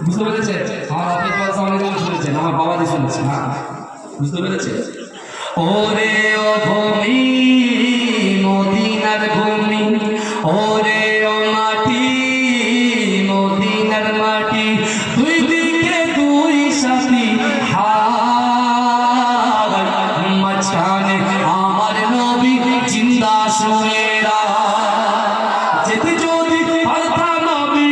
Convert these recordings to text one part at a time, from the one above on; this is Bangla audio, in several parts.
বুঝতে পেরেছে? আমার অপেক্ষা অনেক আমি শুনেছেন, আমার বাবা দিয়ে শুনেছে। বুঝতে পেরেছে? ওরে ও ভূমি মদিনার ভূমি, ওরে ও মাটি মদিনার মাটি, দুই দিকে দুই সাথী হাত, মাঝখানে আমার নবী জিন্দা শুয়ে যেতে যদি পারতাম আমি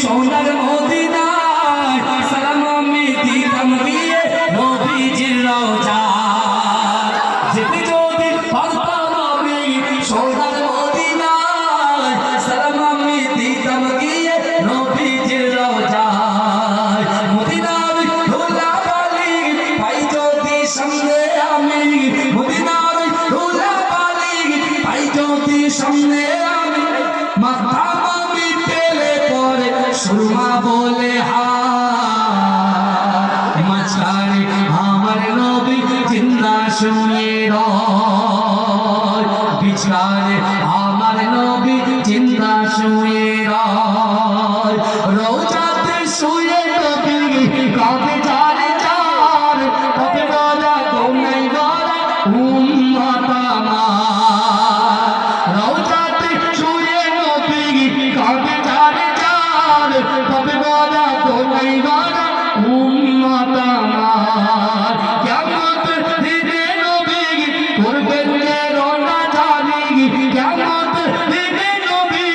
সোনার মদিনায়, সালাম আমি দিতাম গিয়ে নবীজির রওজায়। যেতে যদি পারতাম আমি সোনার মদিনায়, সালাম আমি দিতাম গিয়ে নবীজির রওজায়। মদিনার ধুলাবালি পাই যদি সামনে আমি, মদিনার ধুলাবালি পাই যদি সামনে আমি, মাথা আমি পেলে পরে সুরমা বলে হায়, মাঝখানে আমার নবী জিন্দা শুয়ে রয়, বিছানে আমার নবী জিন্দা শুয়ে রয়। রওজাতে শুয়ে নবী কাঁদে যারে যার, কবে বলা কোনাই বলা উম্মত আমার। রওজাতে শুয়ে নবী কাঁদে যারে যার, কবে বলা কোনাই বলা উম্মত আমার। কিয়ামতের দিনে নবী করবেন যে রওনা জারি, কিয়ামতের দিনে নবী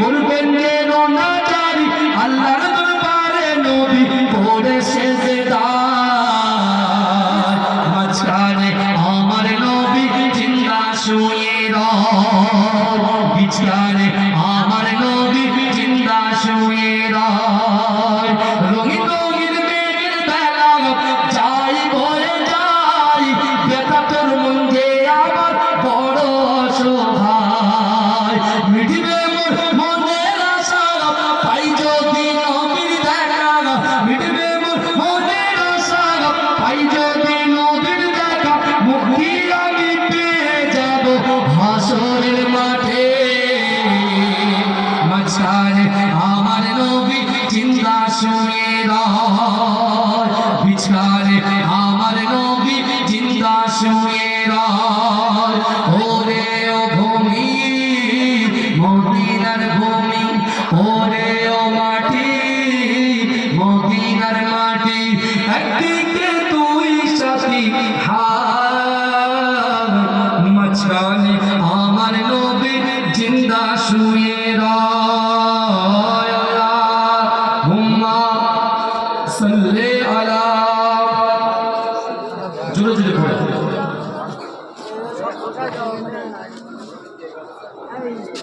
করবেন যে রওনা জারি, আল্লাহর দরবারে নবী পড়ে সেজদায়, মাঝখানে আমার নবী জিন্দা শুয়ে রয়, বিছানে আমার নবী জিন্দা শুয়ে রয়। রঙিন রঙিন মেঘের বেলা যাই বয়ে যাই, ব্যথা তোর মন যে আমার বড় অসহায়। মিটিবে মোর মনের আশা পাই যদি নবীর দেখা, মিটিবে মোর মনের আশা পাই যদি নবীর দেখা, মুক্তি আমি পেয়ে যাব হাসরের মাঠে, মাঝখানে আমার নবী জিন্দা শুয়ে রয়, বিছানে আমার নবী জিন্দা শুয়ে রয়। ওরে ও ভূমি মদিনার ভূমি, ওরে ও মাটি মদিনার মাটি, একদিকে তুই সাথী হাত, মাঝখানে আমার নবী জিন্দা শুয়ে রয়। আল্লাহুম্মা সাল্লি আলা, জোরে জোরে পড়ো।